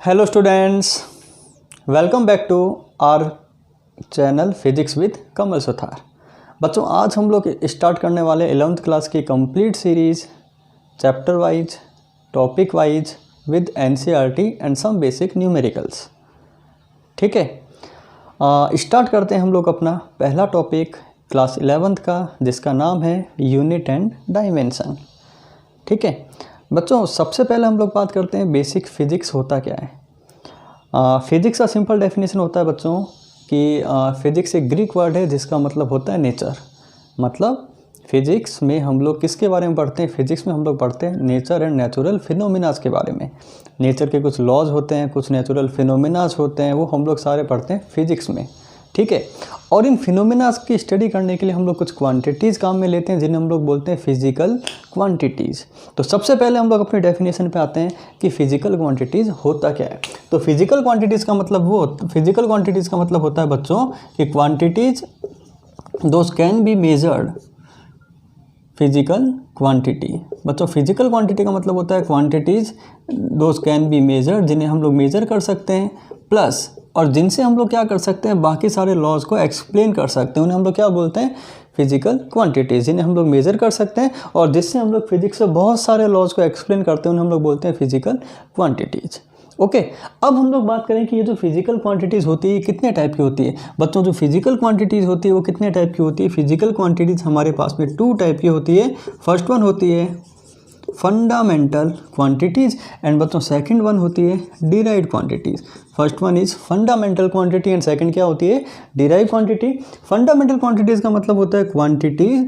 Hello students, welcome back to our channel physics with Kamal Suthar. बच्चों, आज हम लोग स्टार्ट करने वाले 11th क्लास की complete series chapter wise, topic wise with NCERT and some basic numericals. ठीक है, स्टार्ट करते हैं हम लोग अपना पहला टॉपिक क्लास 11th का, जिसका नाम है यूनिट एंड डायमेंशन। ठीक है बच्चों, सबसे पहले हम लोग बात करते हैं बेसिक फिजिक्स होता क्या है। फिजिक्स का सिंपल डेफिनेशन होता है बच्चों कि फिजिक्स एक ग्रीक वर्ड है जिसका मतलब होता है नेचर। मतलब फिजिक्स में हम लोग किसके बारे में पढ़ते हैं? फिजिक्स में हम लोग पढ़ते हैं नेचर एंड नेचुरल फिनोमिनाज के बारे में। नेचर के कुछ लॉज होते हैं, कुछ नेचुरल फिनोमिनाज होते हैं, वो हम लोग सारे पढ़ते हैं फिजिक्स में। ठीक है, और इन फिनोमिनाज की स्टडी करने के लिए हम लोग कुछ क्वांटिटीज़ काम में लेते हैं जिन्हें हम लोग बोलते हैं फिजिकल क्वांटिटीज़। तो सबसे पहले हम लोग अपनी डेफिनेशन पे आते हैं कि फिजिकल क्वांटिटीज़ होता क्या है। तो फिजिकल क्वांटिटीज़ का मतलब होता है बच्चों कि quantities those can be measured. Physical quantity बच्चों, फिजिकल क्वांटिटी का मतलब होता है quantities those can be measured, जिन्हें हम लोग मेजर कर सकते हैं, प्लस और जिनसे हम लोग क्या कर सकते हैं, बाकी सारे लॉज को एक्सप्लेन कर सकते हैं। उन्हें हम लोग क्या बोलते हैं? Physical quantities. जिन्हें हम लोग मेजर कर सकते हैं और जिससे हम लोग फिजिक्स से बहुत सारे लॉज को एक्सप्लेन करते हैं, उन्हें हम लोग बोलते हैं फिजिकल क्वांटिटीज़। ओके, अब हम लोग बात करें कि ये जो फिजिकल क्वांटिटीज़ होती है ये कितने टाइप की होती है। बच्चों, जो फिजिकल क्वांटिटीज़ होती है वो कितने टाइप की होती है? फिजिकल क्वांटिटीज़ हमारे पास में 2 टाइप की होती है। फर्स्ट वन होती है फंडामेंटल क्वांटिटीज़ एंड बच्चों सेकंड वन होती है derived quantities. First one is fundamental quantity and second क्या होती है? Derived quantity. फंडामेंटल क्वांटिटीज़ का मतलब होता है quantities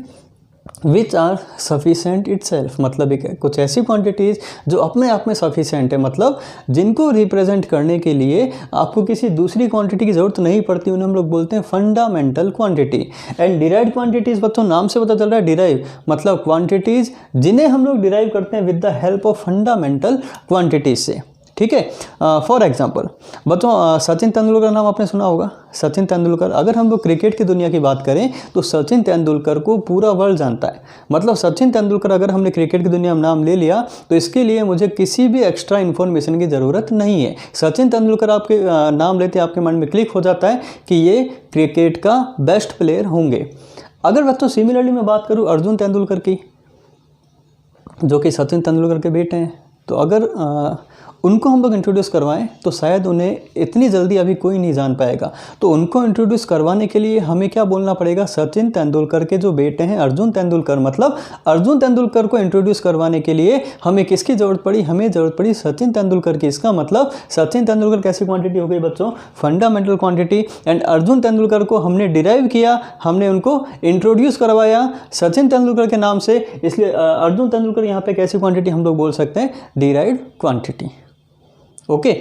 which are sufficient itself. मतलब एक कुछ ऐसी क्वांटिटीज़ जो अपने आप में सफिशेंट है, मतलब जिनको रिप्रेजेंट करने के लिए आपको किसी दूसरी क्वांटिटी की ज़रूरत नहीं पड़ती, उन्हें हम लोग बोलते हैं fundamental quantity. And derived quantities बच्चों नाम से पता चल रहा है, डिराइव मतलब क्वांटिटीज़ जिन्हें हम लोग डिराइव करते हैं with the help of fundamental quantities से। ठीक है, फॉर एग्जांपल बच्चों सचिन तेंदुलकर नाम आपने सुना होगा। सचिन तेंदुलकर, अगर हम लोग क्रिकेट की दुनिया की बात करें तो सचिन तेंदुलकर को पूरा वर्ल्ड जानता है। मतलब सचिन तेंदुलकर अगर हमने क्रिकेट की दुनिया में नाम ले लिया तो इसके लिए मुझे किसी भी एक्स्ट्रा इन्फॉर्मेशन की ज़रूरत नहीं है। सचिन तेंदुलकर आपके नाम लेते आपके मन में क्लिक हो जाता है कि ये क्रिकेट का बेस्ट प्लेयर होंगे। अगर बच्चों सिमिलरली मैं बात करूँ अर्जुन तेंदुलकर की, जो कि सचिन तेंदुलकर के बेटे हैं, तो अगर उनको हम लोग इंट्रोड्यूस करवाएं तो शायद उन्हें इतनी जल्दी अभी कोई नहीं जान पाएगा। तो उनको इंट्रोड्यूस करवाने के लिए हमें क्या बोलना पड़ेगा? सचिन तेंदुलकर के जो बेटे हैं अर्जुन तेंदुलकर। मतलब अर्जुन तेंदुलकर को इंट्रोड्यूस करवाने के लिए हमें किसकी ज़रूरत पड़ी? हमें ज़रूरत पड़ी सचिन तेंदुलकर की। इसका मतलब सचिन तेंदुलकर कैसी क्वांटिटी हो गई बच्चों? Fundamental quantity. And Arjun Tendulkar को हमने डिराइव किया, हमने उनको इंट्रोड्यूस करवाया सचिन तेंदुलकर के नाम से, इसलिए अर्जुन तेंदुलकर यहाँ पे कैसी क्वांटिटी हम लोग बोल सकते हैं? Derived quantity. ओके,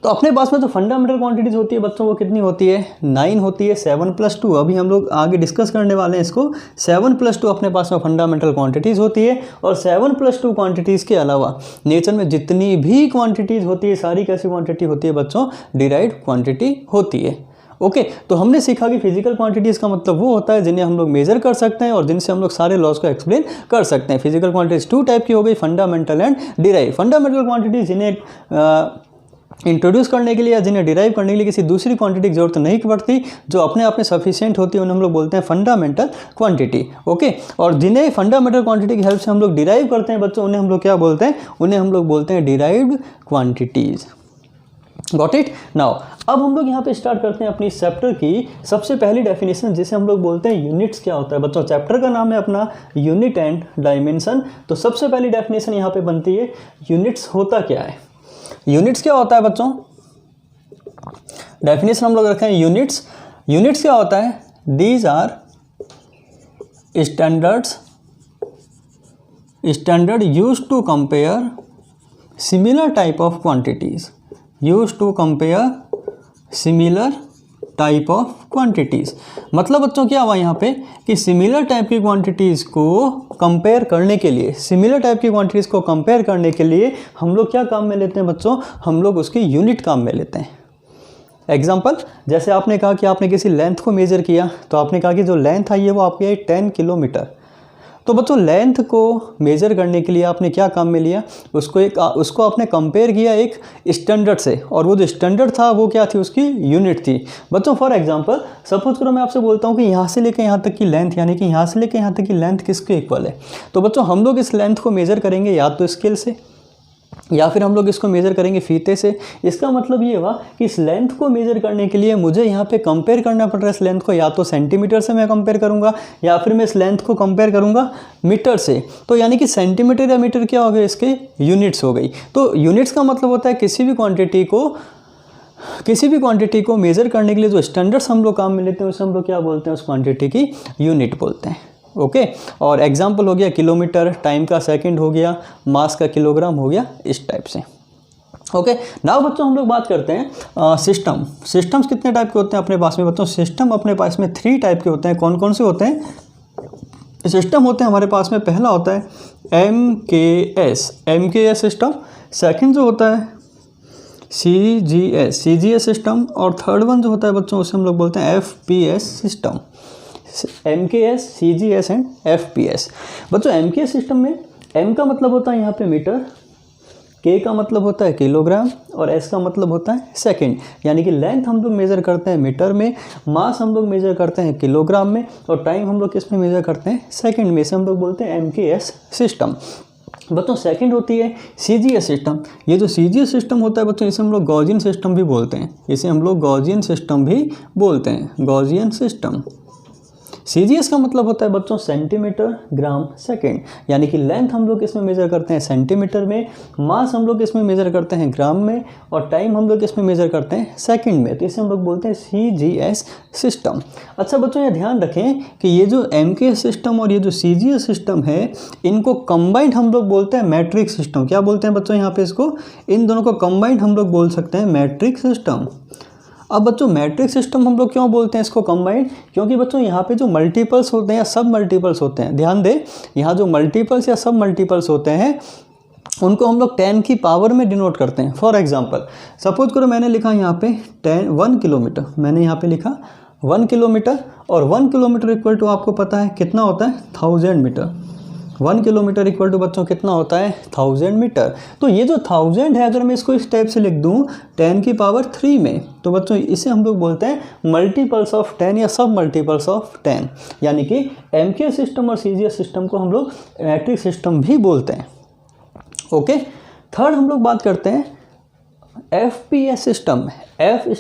तो अपने पास में जो फंडामेंटल क्वांटिटीज़ होती है बच्चों वो कितनी होती है? 9 होती है। 7+2 अभी हम लोग आगे डिस्कस करने वाले हैं इसको। 7+2 अपने पास में फंडामेंटल क्वांटिटीज़ होती है। और 7+2 क्वांटिटीज़ के अलावा नेचर में जितनी भी क्वांटिटीज़ होती है सारी कैसी क्वांटिटी होती है बच्चों? डिराइव्ड क्वांटिटी होती है। ओके, तो हमने सीखा कि फिजिकल क्वांटिटीज़ का मतलब वो होता है जिन्हें हम लोग मेजर कर सकते हैं और जिनसे हम लोग सारे लॉज को एक्सप्लेन कर सकते हैं। फिजिकल क्वांटिटीज़ 2 टाइप की हो गई, fundamental and derive. Fundamental quantities जिन्हें इंट्रोड्यूस करने के लिए या जिन्हें डिराइव करने के लिए किसी दूसरी क्वांटिटी की जरूरत नहीं पड़ती, जो अपने आप में सफिशिएंट होती है, उन्हें हम लोग बोलते हैं फंडामेंटल क्वांटिटी। ओके, और जिन्हें फंडामेंटल क्वांटिटी की हेल्प से हम लोग डिराइव करते हैं बच्चों, उन्हें हम लोग क्या बोलते हैं? उन्हें हम लोग बोलते हैं derived quantities. Got it? Now अब हम लोग यहाँ पे स्टार्ट करते हैं अपनी चैप्टर की सबसे पहली डेफिनेशन, जिसे हम लोग बोलते हैं यूनिट्स। क्या होता है बच्चों? चैप्टर का नाम है अपना यूनिट एंड डायमेंशन। तो सबसे पहली डेफिनेशन यहाँ पे बनती है यूनिट्स होता क्या है। यूनिट्स क्या होता है बच्चों? डेफिनेशन हम लोग रखें यूनिट्स। यूनिट्स क्या होता है? These are standard used to compare similar type of quantities. Use to compare similar type of quantities. मतलब बच्चों क्या हुआ यहाँ पे कि सिमिलर टाइप की क्वांटिटीज़ को कंपेयर करने के लिए, सिमिलर टाइप की क्वांटिटीज़ को कंपेयर करने के लिए हम लोग क्या काम में लेते हैं बच्चों? हम लोग उसकी यूनिट काम में लेते हैं। एग्जाम्पल, जैसे आपने कहा कि आपने किसी लेंथ को मेजर किया, तो आपने कहा कि जो लेंथ आई है वो आपकी है 10 किलोमीटर। तो बच्चों लेंथ को मेज़र करने के लिए आपने क्या काम में लिया, उसको आपने कंपेयर किया एक स्टैंडर्ड से, और वो जो स्टैंडर्ड था वो क्या थी, उसकी यूनिट थी। बच्चों फॉर एग्जांपल सपोज करो मैं आपसे बोलता हूँ कि यहाँ से लेकर यहाँ तक की लेंथ, यानी कि यहाँ से लेकर यहाँ तक की लेंथ किसके इक्वल है, तो बच्चों हम लोग इस लेंथ को मेज़र करेंगे या तो स्केल से या फिर हम लोग इसको मेज़र करेंगे फीते से। इसका मतलब ये हुआ कि इस लेंथ को मेज़र करने के लिए मुझे यहाँ पे कंपेयर करना पड़ रहा है इस लेंथ को, या तो सेंटीमीटर से मैं कंपेयर करूँगा या फिर मैं इस लेंथ को कंपेयर करूँगा मीटर से। तो यानी कि सेंटीमीटर या मीटर क्या हो गए, इसके यूनिट्स हो गई। तो यूनिट्स का मतलब होता है किसी भी क्वांटिटी को मेज़र करने के लिए जो स्टैंडर्ड्स हम लोग काम में लेते हैं उसे हम लोग क्या बोलते हैं, उस क्वांटिटी की यूनिट बोलते हैं। ओके और एग्जाम्पल हो गया किलोमीटर, टाइम का सेकंड हो गया, मास का किलोग्राम हो गया, इस टाइप से। ओके नाउ बच्चों हम लोग बात करते हैं सिस्टम्स कितने टाइप के होते हैं अपने पास में। बच्चों सिस्टम अपने पास में 3 टाइप के होते हैं। कौन कौन से होते हैं सिस्टम होते हैं हमारे पास में? पहला होता है MKS सिस्टम, सेकंड जो होता है CGS सिस्टम, और थर्ड वन जो होता है बच्चों उसे हम लोग बोलते हैं FPS system. MKS, CGS and FPS। बच्चों MKS सिस्टम में M का मतलब होता है यहाँ पे मीटर, K का मतलब होता है किलोग्राम, और S का मतलब होता है सेकंड। यानी कि लेंथ हम लोग मेज़र करते हैं मीटर में, मास हम लोग मेज़र करते हैं किलोग्राम में, और टाइम हम लोग किस में मेज़र करते हैं, सेकंड में। इसे हम लोग बोलते हैं MKS सिस्टम। बच्चों सेकंड होती है CGS सिस्टम। ये जो CGS सिस्टम होता है बच्चों इसे हम लोग गॉसियन सिस्टम भी बोलते हैं, इसे हम लोग गॉसियन सिस्टम भी बोलते हैं, गॉसियन सिस्टम। CGS का मतलब होता है बच्चों सेंटीमीटर ग्राम सेकंड, यानी कि लेंथ हम लोग इसमें मेज़र करते हैं सेंटीमीटर में, मास हम लोग इसमें मेज़र करते हैं ग्राम में, और टाइम हम लोग इसमें मेज़र करते हैं सेकंड में। तो इसे हम लोग बोलते हैं CGS सिस्टम। अच्छा बच्चों ये ध्यान रखें कि ये जो MKS सिस्टम और ये जो CGS सिस्टम है इनको कंबाइंड हम लोग बोलते हैं मैट्रिक सिस्टम। क्या बोलते हैं बच्चों यहाँ पे इसको? इन दोनों को कंबाइंड हम लोग बोल सकते हैं मैट्रिक सिस्टम। अब बच्चों मैट्रिक सिस्टम हम लोग क्यों बोलते हैं इसको कंबाइंड? क्योंकि बच्चों यहाँ पे जो मल्टीपल्स होते हैं या सब मल्टीपल्स होते हैं, ध्यान दें यहाँ जो मल्टीपल्स या सब मल्टीपल्स होते हैं उनको हम लोग 10 की पावर में डिनोट करते हैं। फॉर एग्जांपल सपोज करो मैंने लिखा यहाँ पे 1 किलोमीटर, मैंने यहाँ पे लिखा 1 किलोमीटर, और 1 किलोमीटर इक्वल टू आपको पता है कितना होता है, 1000 मीटर। 1 किलोमीटर इक्वल टू बच्चों कितना होता है, 1000 मीटर। तो ये जो 1000 है अगर मैं इसको इस टाइप से लिख दूँ 10 की पावर 3 में, तो बच्चों इसे हम लोग बोलते हैं मल्टीपल्स ऑफ 10 या सब मल्टीपल्स ऑफ 10। यानी कि MKS सिस्टम और CGS सिस्टम को हम लोग मैट्रिक सिस्टम भी बोलते हैं। ओके थर्ड हम लोग बात करते हैं FPS system. F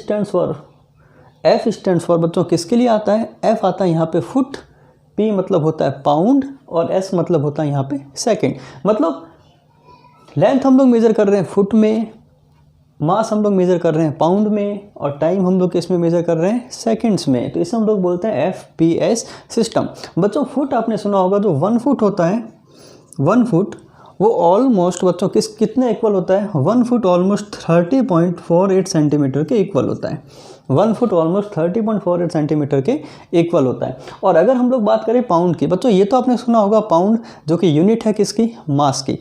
stands for बच्चों किसके लिए आता है? F आता है यहाँ पे फुट, P मतलब होता है पाउंड, और S मतलब होता है यहाँ पे सेकंड। मतलब लेंथ हम लोग मेज़र कर रहे हैं फुट में, मास हम लोग मेज़र कर रहे हैं पाउंड में, और टाइम हम लोग किस में मेज़र कर रहे हैं, सेकंड्स में। तो इसे हम लोग बोलते हैं FPS सिस्टम। बच्चों फुट आपने सुना होगा, जो 1 फुट होता है, 1 फुट वो ऑलमोस्ट बच्चों कितने इक्वल होता है? 1 फुट ऑलमोस्ट 30.48 सेंटीमीटर के इक्वल होता है। 1 फुट ऑलमोस्ट 30.48 सेंटीमीटर के इक्वल होता है। और अगर हम लोग बात करें पाउंड की, बच्चों ये तो आपने सुना होगा पाउंड, जो कि यूनिट है किसकी, मास की।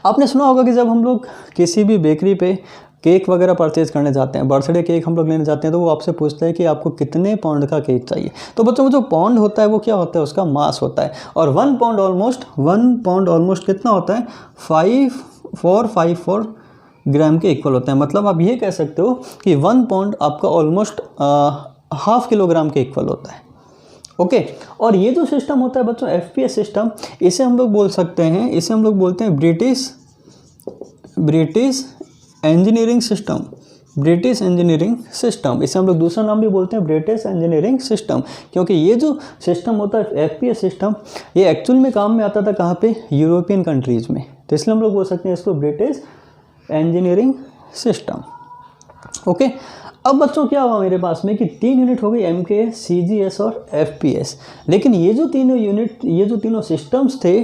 आपने सुना होगा कि जब हम लोग किसी भी बेकरी पे केक वगैरह परचेज करने जाते हैं, बर्थडे केक हम लोग लेने जाते हैं, तो वो आपसे पूछता है कि आपको कितने पाउंड का केक चाहिए। तो बच्चों वो जो पाउंड होता है वो क्या होता है, उसका मास होता है। और 1 पाउंड ऑलमोस्ट कितना होता है, 5454 ग्राम के इक्वल होता है। मतलब आप ये कह सकते हो कि 1 पाउंड आपका ऑलमोस्ट ½ किलोग्राम के इक्वल होता है। ओके और ये जो सिस्टम होता है बच्चों FPS सिस्टम, इसे हम लोग बोल सकते हैं, इसे हम लोग बोलते हैं British engineering system. British engineering system, इसे हम लोग दूसरा नाम भी बोलते हैं ब्रिटिश इंजीनियरिंग सिस्टम, क्योंकि ये जो सिस्टम होता है FPS सिस्टम, ये एक्चुअल में काम में आता था कहाँ पे, यूरोपियन कंट्रीज़ में। तो इसलिए हम लोग बोल सकते हैं इसको ब्रिटिश इंजीनियरिंग सिस्टम। ओके अब बच्चों क्या हुआ मेरे पास में कि 3 यूनिट हो गई, MKS, CGS और FPS। लेकिन ये जो तीनों यूनिट, ये जो तीनों सिस्टम्स थे,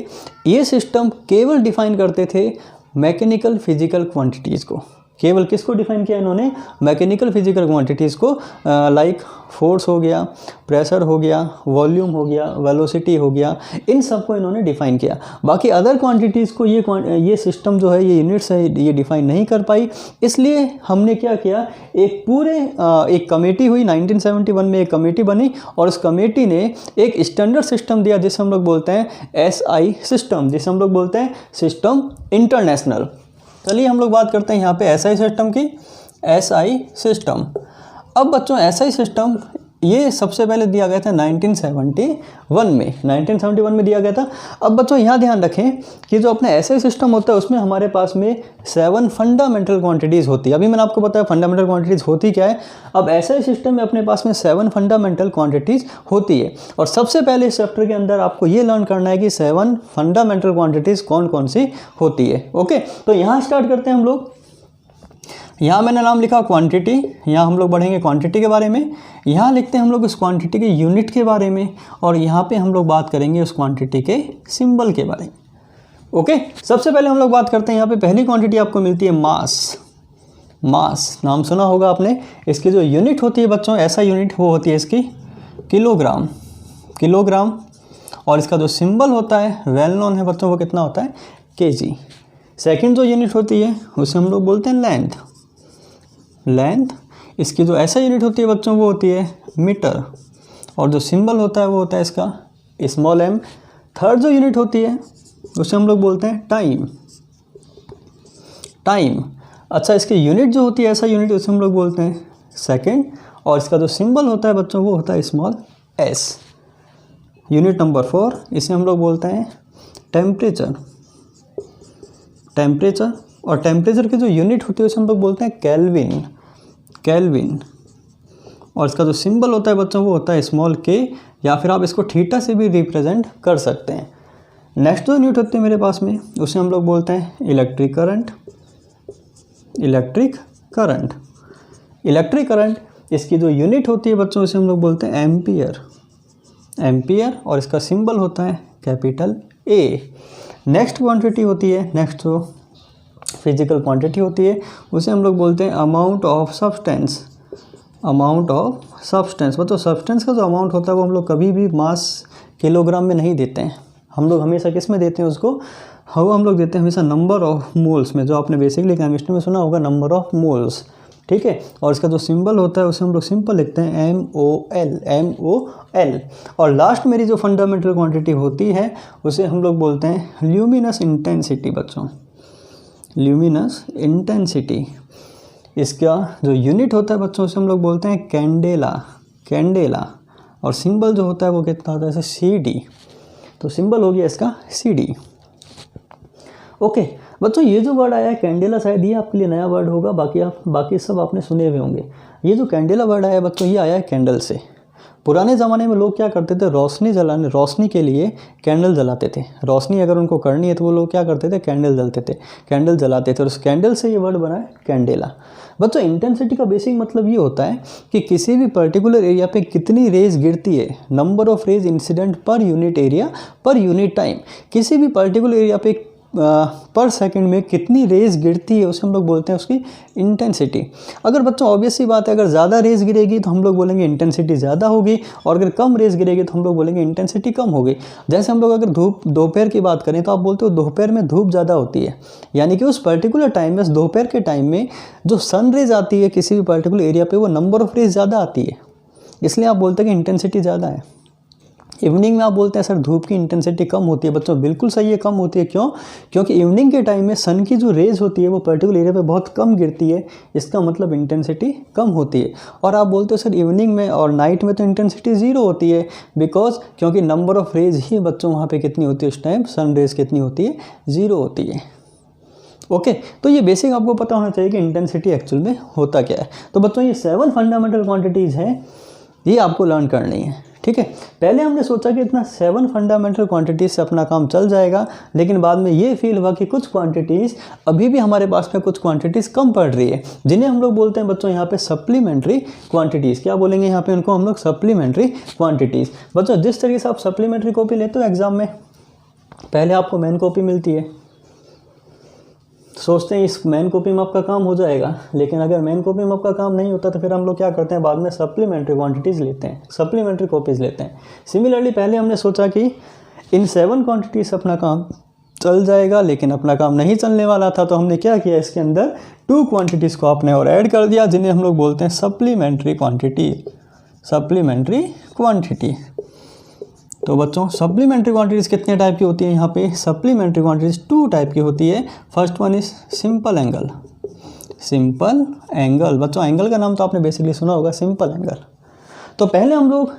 ये सिस्टम केवल डिफाइन करते थे मैकेनिकल फिजिकल क्वांटिटीज़ को। केवल किसको डिफाइन किया इन्होंने, मैकेनिकल फिजिकल क्वांटिटीज़ को, लाइक फोर्स हो गया, प्रेशर हो गया, वॉल्यूम हो गया, वेलोसिटी हो गया, इन सबको इन्होंने डिफाइन किया। बाकी अदर क्वांटिटीज़ को ये सिस्टम जो है, ये यूनिट्स है, ये डिफाइन नहीं कर पाई। इसलिए हमने क्या किया, एक कमेटी हुई 1971 में, एक कमेटी बनी और उस कमेटी ने एक स्टैंडर्ड सिस्टम दिया जिसे हम लोग बोलते हैं SI सिस्टम, जिसे हम लोग बोलते हैं सिस्टम इंटरनेशनल। चलिए हम लोग बात करते हैं यहाँ पे SI सिस्टम की, SI सिस्टम। अब बच्चों SI सिस्टम ये सबसे पहले दिया गया था 1971 में दिया गया था। अब बच्चों यहाँ ध्यान रखें कि जो अपना SI सिस्टम होता है उसमें हमारे पास में 7 फंडामेंटल क्वांटिटीज़ होती है। अभी मैंने आपको बताया फंडामेंटल क्वांटिटीज़ होती क्या है। अब SI सिस्टम में अपने पास में 7 फंडामेंटल क्वांटिटीज़ होती है और सबसे पहले इस चैप्टर के अंदर आपको ये लर्न करना है कि 7 फंडामेंटल क्वांटिटीज़ कौन कौन सी होती है। ओके, तो यहाँ स्टार्ट करते हैं हम लोग। यहाँ मैंने नाम लिखा क्वांटिटी, यहाँ हम लोग बढ़ेंगे क्वांटिटी के बारे में। यहाँ लिखते हैं हम लोग उस क्वांटिटी के यूनिट के बारे में और यहाँ पे हम लोग बात करेंगे उस क्वांटिटी के सिंबल के बारे में। ओके, सबसे पहले हम लोग बात करते हैं यहाँ पे पहली क्वांटिटी आपको मिलती है मास। मास नाम सुना होगा आपने। इसकी जो यूनिट होती है बच्चों, ऐसा यूनिट वो होती है इसकी किलोग्राम, किलोग्राम। और इसका जो सिंबल होता है वेल नोन है बच्चों, वो कितना होता है, केजी। सेकेंड जो यूनिट होती है उसे हम लोग बोलते हैं लेंथ, लेंथ। इसकी जो ऐसा यूनिट होती है बच्चों वो होती है मीटर और जो सिंबल होता है वो होता है इसका स्मॉल m। थर्ड जो यूनिट होती है उसे हम लोग बोलते हैं टाइम, टाइम। अच्छा, इसकी यूनिट जो होती है ऐसा यूनिट उसे हम लोग बोलते हैं सेकेंड और इसका जो सिंबल होता है बच्चों वो होता है स्मॉल s। यूनिट नंबर 4 इसे हम लोग बोलते हैं टेम्परेचर, टेम्परेचर। और टेम्परेचर की जो यूनिट होती है उसे हम लोग बोलते हैं केल्विन, केल्विन। और इसका जो सिंबल होता है बच्चों वो होता है स्मॉल k या फिर आप इसको थीटा से भी रिप्रेजेंट कर सकते हैं। नेक्स्ट जो यूनिट होती है मेरे पास में उसे हम लोग बोलते हैं electric current, electric current, electric current. इसकी जो यूनिट होती है बच्चों उसे हम लोग बोलते हैं एम्पियर, एम्पियर। और इसका सिंबल होता है कैपिटल A। नेक्स्ट क्वांटिटी होती है, नेक्स्ट जो फिजिकल क्वांटिटी होती है उसे हम लोग बोलते हैं amount of substance, amount of substance. मतलब सब्सटेंस का जो अमाउंट होता है वो हम लोग कभी भी मास किलोग्राम में नहीं देते हैं, हम लोग हमेशा किस में देते हैं उसको, वो हम लोग देते हैं हमेशा नंबर ऑफ मोल्स में, जो आपने बेसिकली केमिस्ट्री में सुना होगा नंबर ऑफ मोल्स, ठीक है। और इसका जो सिंबल होता है उसे हम लोग सिंपल लिखते हैं MOL, MOL। और लास्ट मेरी जो फंडामेंटल क्वांटिटी होती है उसे हम लोग बोलते हैं ल्यूमिनस इंटेंसिटी बच्चों, ल्यूमिनस इंटेंसिटी। इसका जो यूनिट होता है बच्चों उसे हम लोग बोलते हैं कैंडेला, कैंडेला। और सिंबल जो होता है वो कितना होता है, जैसे CD। तो सिंबल हो गया इसका CD। ओके बच्चों, ये जो वर्ड आया है कैंडेला, शायद ये आपके लिए नया वर्ड होगा, बाकी सब आपने सुने हुए होंगे। ये जो कैंडेला वर्ड आया है बच्चों ये आया है कैंडल से। पुराने ज़माने में लोग क्या करते थे, रोशनी के लिए कैंडल जलाते थे। रोशनी अगर उनको करनी है तो वो लोग क्या करते थे, कैंडल जलते थे, कैंडल जलाते थे और उस कैंडल से ये वर्ड बना है कैंडेला। बच्चों इंटेंसिटी का बेसिक मतलब ये होता है कि किसी भी पर्टिकुलर एरिया पे कितनी रेज गिरती है, number of raise incident per unit area per unit time. किसी भी पर्टिकुलर एरिया पे पर सेकंड में कितनी रेज गिरती है उसे हम लोग बोलते हैं उसकी इंटेंसिटी। अगर बच्चों ऑब्वियस सी बात है, अगर ज़्यादा रेज गिरेगी तो हम लोग बोलेंगे इंटेंसिटी ज़्यादा होगी और अगर कम रेज गिरेगी तो हम लोग बोलेंगे इंटेंसिटी कम होगी। जैसे हम लोग अगर दोपहर की बात करें तो आप बोलते हो दोपहर में धूप ज़्यादा होती है, यानी कि उस पर्टिकुलर टाइम में, दोपहर के टाइम में जो सन रेज आती है किसी भी पर्टिकुलर एरिया पर वो नंबर ऑफ रेज ज़्यादा आती है, इसलिए आप बोलते हैं कि इंटेंसिटी ज़्यादा है। इवनिंग में आप बोलते हैं सर धूप की इंटेंसिटी कम होती है। बच्चों बिल्कुल सही है, कम होती है। क्यों? क्योंकि इवनिंग के टाइम में सन की जो रेज होती है वो पर्टिकुलर एरिया पे बहुत कम गिरती है, इसका मतलब इंटेंसिटी कम होती है। और आप बोलते हो सर इवनिंग में और नाइट में तो इंटेंसिटी ज़ीरो होती है, बिकॉज क्योंकि नंबर ऑफ रेज ही बच्चों वहाँ पर कितनी होती है उस टाइम, सन रेज कितनी होती है, ज़ीरो होती है। ओके तो ये बेसिक आपको पता होना चाहिए कि इंटेंसिटी एक्चुअल में होता क्या है। तो बच्चों ये 7 फंडामेंटल क्वांटिटीज़ हैं, ये आपको लर्न करनी है, ठीक है। पहले हमने सोचा कि इतना 7 फंडामेंटल क्वांटिटीज़ से अपना काम चल जाएगा, लेकिन बाद में ये फील हुआ कि कुछ क्वांटिटीज़ अभी भी हमारे पास में कुछ क्वांटिटीज़ कम पड़ रही है, जिन्हें हम लोग बोलते हैं बच्चों यहाँ पे सप्लीमेंट्री क्वांटिटीज़। क्या बोलेंगे यहाँ पे उनको हम लोग, सप्लीमेंट्री क्वांटिटीज़। बच्चों जिस तरीके से आप सप्लीमेंट्री कॉपी लेते हो एग्जाम में, पहले आपको मेन कॉपी मिलती है, सोचते हैं इस मैन कॉपी मैप का काम हो जाएगा, लेकिन अगर मैन कॉपी मैप का काम नहीं होता तो फिर हम लोग क्या करते हैं, बाद में सप्लीमेंट्री क्वांटिटीज़ लेते हैं, सप्लीमेंट्री कॉपीज़ लेते हैं। सिमिलरली पहले हमने सोचा कि इन 7 क्वांटिटीज़ अपना काम चल जाएगा, लेकिन अपना काम नहीं चलने वाला था, तो हमने क्या किया, इसके अंदर 2 क्वांटिटीज़ को आपने और ऐड कर दिया, जिन्हें हम लोग बोलते हैं सप्लीमेंट्री क्वांटिटी, सप्लीमेंट्री क्वांटिटी। तो बच्चों सप्लीमेंट्री क्वांटिटीज़ कितने टाइप की होती है, यहाँ पे सप्लीमेंट्री क्वांटिटीज़ 2 टाइप की होती है। First one is simple angle, simple angle. बच्चों एंगल का नाम तो आपने बेसिकली सुना होगा, सिंपल एंगल। तो पहले हम लोग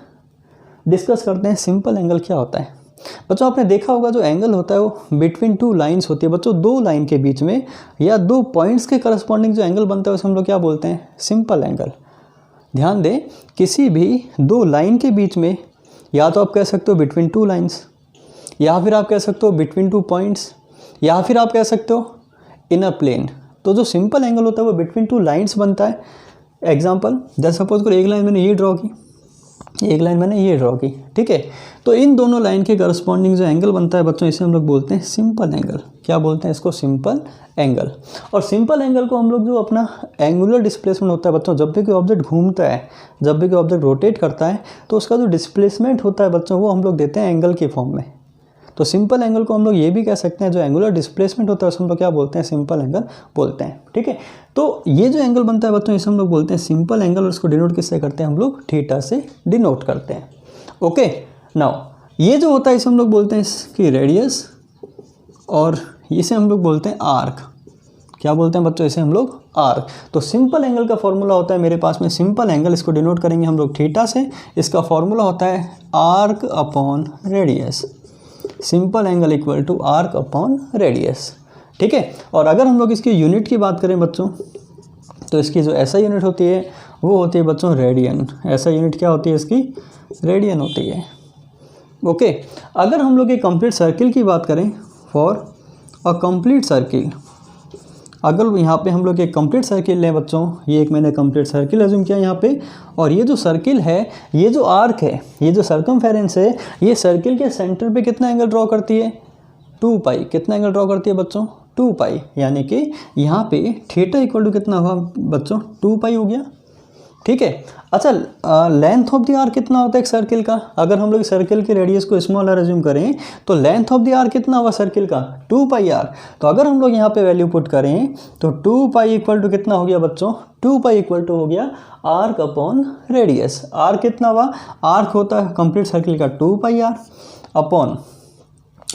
डिस्कस करते हैं सिंपल एंगल क्या होता है। बच्चों आपने देखा होगा जो एंगल होता है वो बिटवीन 2 लाइन्स होती है। बच्चों 2 लाइन के बीच में या 2 पॉइंट्स के करस्पॉन्डिंग जो एंगल बनता है उसे हम लोग क्या बोलते हैं, सिंपल एंगल। ध्यान दें, किसी भी 2 लाइन के बीच में या तो आप कह सकते हो बिटवीन 2 लाइन्स, या फिर आप कह सकते हो बिटवीन 2 पॉइंट्स, या फिर आप कह सकते हो इन अ प्लेन। तो जो सिंपल एंगल होता है वो बिटवीन 2 लाइन्स बनता है। एग्जाम्पल, जैसे सपोज करो एक लाइन मैंने ये ड्रॉ की, एक लाइन मैंने ये ड्रॉ की, ठीक है। तो इन दोनों लाइन के करस्पॉन्डिंग जो एंगल बनता है बच्चों, इसे हम लोग बोलते हैं सिंपल एंगल। क्या बोलते हैं इसको, सिंपल एंगल। और सिंपल एंगल को हम लोग जो अपना एंगुलर डिस्प्लेसमेंट होता है बच्चों, जब भी कोई ऑब्जेक्ट घूमता है, जब भी कोई ऑब्जेक्ट रोटेट करता है, तो उसका जो डिस्प्लेसमेंट होता है बच्चों, वो हम लोग देते हैं एंगल के फॉर्म में। तो सिंपल एंगल को हम लोग ये भी कह सकते हैं, जो एंगुलर डिस्प्लेसमेंट होता है उसे हम लोग क्या बोलते हैं, सिंपल एंगल बोलते हैं, ठीक है। तो ये जो एंगल बनता है बच्चों, इसे हम लोग बोलते हैं सिंपल एंगल, और इसको डिनोट किससे करते हैं हम लोग, थीटा से डिनोट करते हैं। ओके, नाउ ये जो होता है इसे हम लोग बोलते हैं इसकी रेडियस, और इसे हम लोग बोलते हैं आर्क। क्या बोलते हैं बच्चों, इसे हम लोग आर्क। तो सिंपल एंगल का फॉर्मूला होता है मेरे पास में, सिंपल एंगल, इसको डिनोट करेंगे हम लोग थीटा से। इसका फॉर्मूला होता है arc upon radius. Simple angle equal to arc upon radius, ठीक है। और अगर हम लोग इसकी यूनिट की बात करें बच्चों, तो इसकी जो ऐसा यूनिट होती है वो होती है बच्चों रेडियन। ऐसा यूनिट क्या होती है इसकी, रेडियन होती है। ओके, अगर हम लोग एक कंप्लीट सर्किल की बात करें, फॉर अ कंप्लीट सर्किल, अगर यहाँ पे हम लोग एक कंप्लीट सर्किल लें बच्चों, ये एक मैंने कंप्लीट सर्किल एज्यूम किया यहाँ पे, और ये जो सर्किल है, ये जो आर्क है, ये जो सर्कमफेरेंस है, ये सर्किल के सेंटर पे कितना एंगल ड्रॉ करती है, 2 पाई। कितना एंगल ड्रॉ करती है बच्चों, 2 पाई। यानी कि यहाँ पे थीटा इक्वल टू कितना हुआ बच्चों, 2 पाई हो गया, ठीक है। अच्छा, लेंथ ऑफ द आर्क कितना होता है एक सर्किल का, अगर हम लोग सर्किल की रेडियस को स्मॉल आर एज्यूम करें, तो लेंथ ऑफ द आर्क कितना हुआ सर्किल का, 2 पाई आर। तो अगर हम लोग यहाँ पे वैल्यू पुट करें तो 2 पाई इक्वल टू कितना हो गया बच्चों, 2 पाई इक्वल टू हो गया आर्क अपॉन रेडियस। आर्क कितना हुआ, आर्क होता है कंप्लीट सर्किल का 2 पाई आर, अपॉन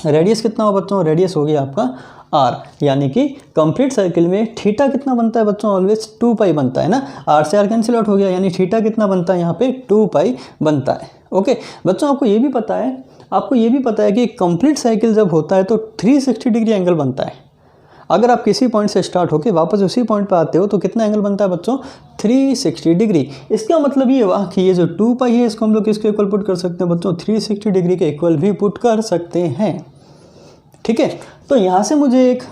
रेडियस कितना हुआ बच्चों, रेडियस हो गया आपका आर। यानी कि कंप्लीट सर्किल में थीटा कितना बनता है बच्चों, ऑलवेज 2 पाई बनता है ना, आर से आर कैंसिल आउट हो गया, यानी थीटा कितना बनता है यहाँ पे, 2 पाई बनता है। ओके बच्चों, आपको ये भी पता है कि कंप्लीट साइकिल जब होता है तो 360 डिग्री एंगल बनता है। अगर आप किसी पॉइंट से स्टार्ट होकर वापस उसी पॉइंट पर आते हो तो कितना एंगल बनता है बच्चों, 360 डिग्री। इसका मतलब ये हुआ कि ये जो 2 पाई है इसको हम लोग किसके इक्वल पुट कर सकते हैं बच्चों, 360 डिग्री के इक्वल भी पुट कर सकते हैं, ठीक है। तो यहाँ से मुझे एक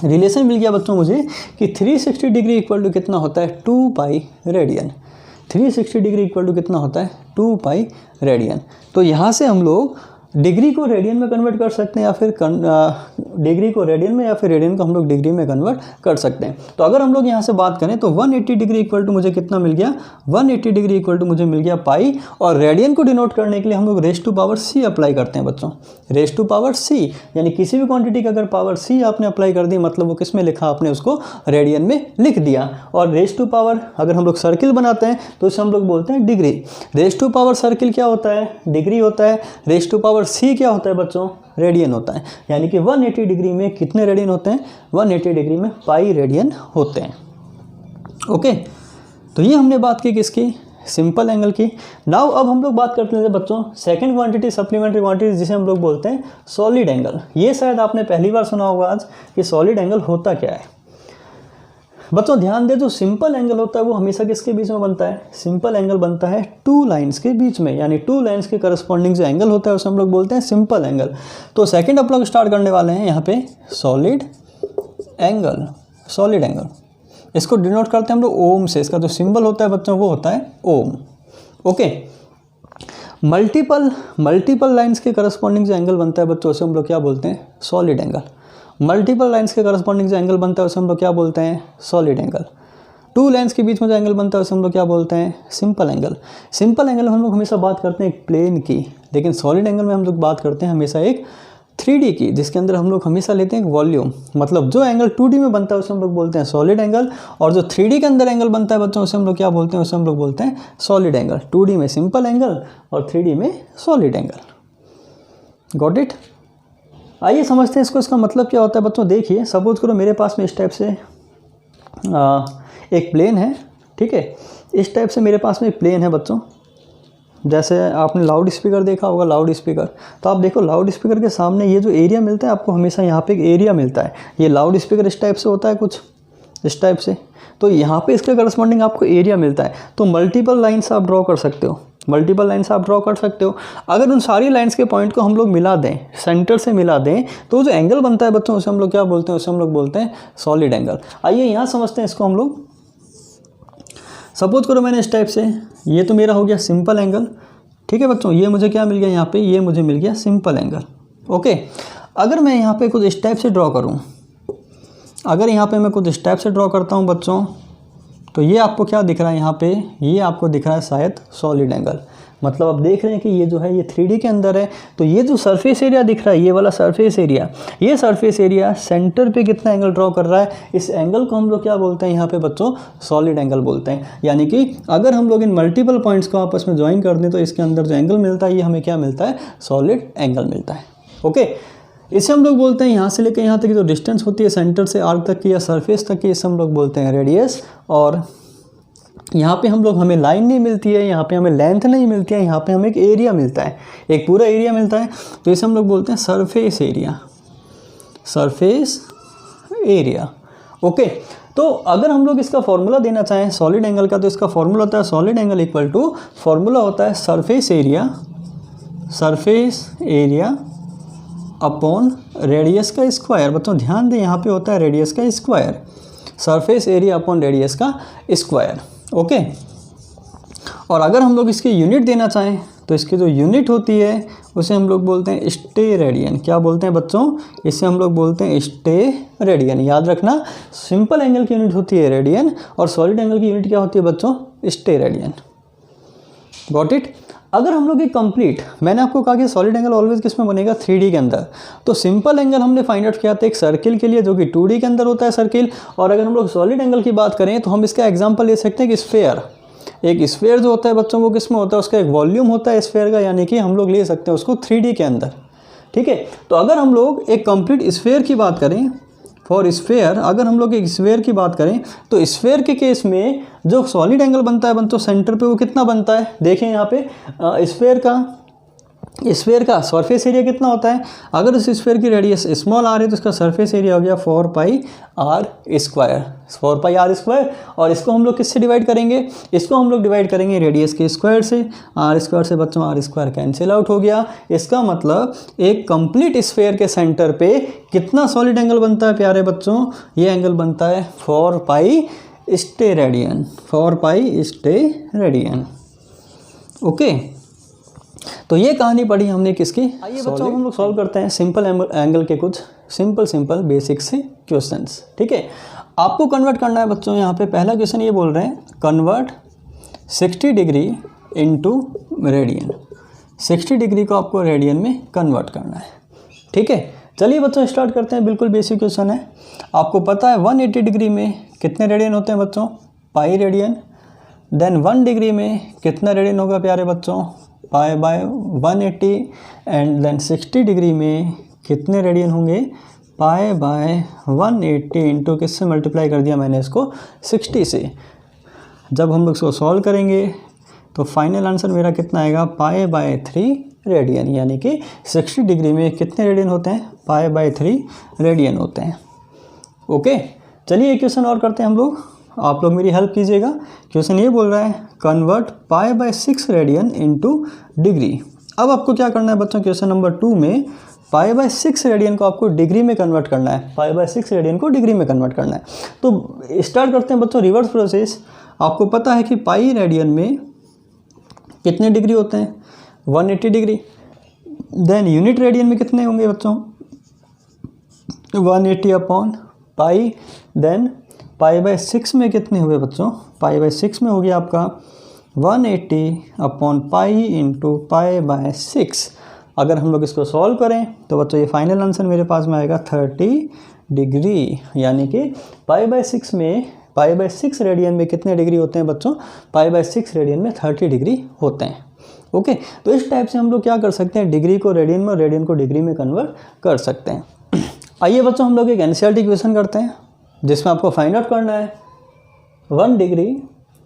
रिलेशन मिल गया बच्चों मुझे कि 360 डिग्री इक्वल टू कितना होता है, 2 pi radian. 360 degree equal to कितना होता है, 2 पाई रेडियन। तो यहाँ से हम लोग डिग्री को रेडियन में कन्वर्ट कर सकते हैं, या फिर डिग्री को रेडियन में, या फिर रेडियन को हम लोग डिग्री में कन्वर्ट कर सकते हैं। तो अगर हम लोग यहाँ से बात करें तो 180 डिग्री इक्वल टू मुझे कितना मिल गया, 180 डिग्री इक्वल टू मुझे मिल गया पाई। और रेडियन को डिनोट करने के लिए हम लोग raise to power C apply करते हैं बच्चों, रेज टू पावर सी। यानी किसी भी क्वांटिटी का अगर पावर सी आपने अप्लाई कर दी, मतलब वो किस में लिखा, आपने उसको रेडियन में लिख दिया। और रेज टू पावर अगर हम लोग सर्किल बनाते हैं तो इसे हम लोग बोलते हैं degree. Raise to power circle क्या होता है, डिग्री होता है। रेज टू पावर सी क्या होता है बच्चों, रेडियन होता है। यानी कि 180 डिग्री में कितने रेडियन होते हैं, 180 डिग्री में पाई रेडियन होते हैं। ओके, तो ये हमने बात की किसकी, सिंपल एंगल की। नाउ अब हम लोग बात करते हैं बच्चों सेकंड क्वांटिटी, सप्लीमेंट्री क्वांटिटी, जिसे हम लोग बोलते हैं सॉलिड एंगल। ये शायद आपने पहली बार सुना होगा आज कि सॉलिड एंगल होता क्या है। बच्चों ध्यान दे, जो सिंपल एंगल होता है वो हमेशा किसके बीच में बनता है, सिंपल एंगल बनता है 2 लाइन्स के बीच में। यानी 2 लाइन्स के करस्पॉन्डिंग जो एंगल होता है उसे हम लोग बोलते हैं सिंपल एंगल। तो सेकंड हम लोग स्टार्ट करने वाले हैं यहाँ पे सॉलिड एंगल। सॉलिड एंगल इसको डिनोट करते हैं हम लोग ओम से। इसका जो सिंबल होता है बच्चों वो होता है ओम। ओके, मल्टीपल लाइन्स के करस्पॉन्डिंग जो एंगल बनता है बच्चों उसे हम लोग क्या बोलते हैं, सॉलिड एंगल। मल्टीपल लाइंस के करस्पॉन्डिंग जो एंगल बनता है उसे हम लोग क्या बोलते हैं, सॉलिड एंगल। टू लाइंस के बीच में जो एंगल बनता है उसे हम लोग क्या बोलते हैं, सिंपल एंगल। सिंपल एंगल में हम लोग हमेशा बात करते हैं एक प्लेन की, लेकिन सॉलिड एंगल में हम लोग बात करते हैं हमेशा एक 3D की, जिसके अंदर हम लोग हमेशा लेते हैं एक वॉल्यूम। मतलब जो एंगल 2D में बनता है उसे हम लोग बोलते हैं सॉलिड एंगल, और जो 3D के अंदर एंगल बनता है बच्चों उसे हम लोग क्या बोलते हैं, उसे हम लोग बोलते हैं सॉलिड एंगल। 2D में सिंपल एंगल और 3D में सॉलिड एंगल। Got it. आइए समझते हैं इसको, इसका मतलब क्या होता है बच्चों। देखिए सपोज करो मेरे पास में इस टाइप से एक प्लेन है, ठीक है। इस टाइप से मेरे पास में एक प्लेन है बच्चों। जैसे आपने लाउड स्पीकर देखा होगा, लाउड स्पीकर, तो आप देखो लाउड स्पीकर के सामने ये जो एरिया मिलता है आपको, हमेशा यहाँ पे एक एरिया मिलता है। ये लाउड स्पीकर इस टाइप से होता है, कुछ इस टाइप से, तो यहाँ पे इसके करस्पॉन्डिंग आपको एरिया मिलता है। तो मल्टीपल लाइन्स आप ड्रॉ कर सकते हो, मल्टीपल लाइन्स आप ड्रॉ कर सकते हो। अगर उन सारी लाइन्स के पॉइंट को हम लोग मिला दें, सेंटर से मिला दें, तो जो एंगल बनता है बच्चों उसे हम लोग क्या बोलते हैं, उसे हम लोग बोलते हैं सॉलिड एंगल। आइए यहाँ समझते हैं इसको हम लोग। सपोज करो मैंने इस टाइप से, ये तो मेरा हो गया सिंपल एंगल, ठीक है बच्चों। ये मुझे क्या मिल गया यहाँ पे, ये मुझे मिल गया सिंपल एंगल। ओके, अगर मैं यहाँ पे कुछ इस टाइप से ड्रॉ करूँ, अगर यहाँ पे मैं कुछ इस टाइप से ड्रॉ करता हूँ बच्चों, तो ये आपको क्या दिख रहा है यहाँ पे, ये आपको दिख रहा है शायद सॉलिड एंगल। मतलब आप देख रहे हैं कि ये जो है ये 3D के अंदर है, तो ये जो सरफेस एरिया दिख रहा है, ये वाला सरफेस एरिया, ये सरफेस एरिया सेंटर पे कितना एंगल ड्रॉ कर रहा है, इस एंगल को हम लोग क्या बोलते हैं यहाँ पे बच्चों, सॉलिड एंगल बोलते हैं। यानी कि अगर हम लोग इन मल्टीपल पॉइंट्स को आपस में ज्वाइन कर दें तो इसके अंदर जो एंगल मिलता है ये हमें क्या मिलता है, सॉलिड एंगल मिलता है। ओके, इसे हम लोग बोलते हैं यहाँ से लेकर यहाँ तक की जो डिस्टेंस होती है सेंटर से आर्क तक की या सरफेस तक की, इसे हम लोग बोलते हैं रेडियस। और यहाँ पे हम लोग, हमें लाइन नहीं मिलती है, यहाँ पे हमें लेंथ नहीं मिलती है, यहाँ पे हमें एक एरिया मिलता है, एक पूरा एरिया मिलता है, तो इसे हम लोग बोलते हैं surface area, surface area. Okay, तो अगर हम लोग इसका फॉर्मूला देना चाहें सॉलिड एंगल का, तो इसका फॉर्मूला होता है solid angle equal to, formula होता है surface area, surface area upon radius का स्क्वायर। बच्चों ध्यान दें यहाँ पे होता है रेडियस का square, surface area upon radius का स्क्वायर। ओके, और अगर हम लोग इसकी यूनिट देना चाहें तो इसकी जो यूनिट होती है उसे हम लोग बोलते हैं स्टे रेडियन। क्या बोलते हैं बच्चों, इसे हम लोग बोलते हैं स्टे रेडियन। याद रखना, सिंपल एंगल की यूनिट होती है रेडियन और सॉलिड एंगल की यूनिट क्या होती है बच्चों, स्टे रेडियन। Got it. अगर हम लोग एक कंप्लीट, मैंने आपको कहा कि सॉलिड एंगल ऑलवेज किस में बनेगा, 3D के अंदर। तो सिंपल एंगल हमने फाइंड आउट किया था एक सर्किल के लिए जो कि 2D के अंदर होता है सर्किल। और अगर हम लोग सॉलिड एंगल की बात करें तो हम इसका एग्जांपल ले सकते हैं कि स्फेयर, एक स्फेयर जो होता है बच्चों वो किस में होता है, उसका एक वॉल्यूम होता है स्फेयर का, यानी कि हम लोग ले सकते हैं उसको 3D के अंदर। ठीक है, तो अगर हम लोग एक कंप्लीट स्फेयर की बात करें, फॉर स्फेयर, अगर हम लोग एक स्फेयर की बात करें तो स्फेयर के केस में जो सॉलिड एंगल बनता है बच्चों सेंटर पे, वो कितना बनता है, देखें यहाँ पे स्फेयर का सरफेस एरिया कितना होता है। अगर उस स्फेयर की रेडियस स्मॉल आर है तो इसका सरफेस एरिया हो गया 4πr स्क्वायर, 4πr स्क्वायर। और इसको हम लोग किससे डिवाइड करेंगे, इसको हम लोग डिवाइड करेंगे रेडियस के स्क्वायर से। आर स्क्वायर से बच्चों आर स्क्वायर कैंसिल आउट हो गया। इसका मतलब एक कंप्लीट स्फेयर के सेंटर पे कितना सॉलिड एंगल बनता है प्यारे बच्चों, ये एंगल बनता है 4π steradian, 4π steradian. Okay, तो ये कहानी पढ़ी हमने किसकी। आइए बच्चों हम लोग सॉल्व करते हैं सिंपल एंगल के कुछ सिंपल बेसिक से क्वेश्चंस। ठीक है, आपको कन्वर्ट करना है बच्चों। यहाँ पे पहला क्वेश्चन ये बोल रहे हैं convert 60 degree into radian. 60 degree को आपको रेडियन में कन्वर्ट करना है। ठीक है, चलिए बच्चों स्टार्ट करते हैं। बिल्कुल बेसिक क्वेश्चन है। आपको पता है 180 डिग्री में कितने रेडियन होते हैं बच्चों, पाई रेडियन। देन 1 डिग्री में कितना रेडियन होगा प्यारे बच्चों, pi by 180। And then 60 degree में कितने रेडियन होंगे, पाई बाय 180 इंटू किससे मल्टीप्लाई कर दिया मैंने इसको, 60 से। जब हम लोग इसको सॉल्व करेंगे तो फाइनल आंसर मेरा कितना आएगा, पाई बाय 3 रेडियन। यानी कि 60 डिग्री में कितने रेडियन होते हैं, पाई बाय 3 रेडियन होते हैं। ओके, चलिए एक क्वेश्चन और करते हैं हम लोग, आप लोग मेरी हेल्प कीजिएगा। क्वेश्चन ये बोल रहा है convert pi by 6 radian into degree. अब आपको क्या करना है बच्चों, क्वेश्चन नंबर 2 में पाई बाय 6 रेडियन को आपको डिग्री में कन्वर्ट करना है, पाई बाय 6 रेडियन को डिग्री में कन्वर्ट करना है। तो स्टार्ट करते हैं बच्चों रिवर्स प्रोसेस। आपको पता है कि पाई रेडियन में कितने डिग्री होते हैं, 180 डिग्री। देन यूनिट रेडियन में कितने होंगे बच्चों, 180 upon pi, then pi by 6 में कितने हुए बच्चों, पाई बाय 6 में हो गया आपका 180 upon pi into pi by 6। अगर हम लोग इसको सॉल्व करें तो बच्चों ये फाइनल आंसर मेरे पास में आएगा 30 डिग्री, यानी कि पाई बाय 6 में, पाई बाय 6 रेडियन में कितने डिग्री होते हैं बच्चों, पाई बाय 6 रेडियन में 30 डिग्री होते हैं। ओके, तो इस टाइप से हम लोग क्या कर सकते हैं, डिग्री को रेडियन में और रेडियन को डिग्री में कन्वर्ट कर सकते हैं। आइए बच्चों हम लोग एक एनसीईआरटी क्वेश्चन करते हैं जिसमें आपको फाइंड आउट करना है 1 डिग्री,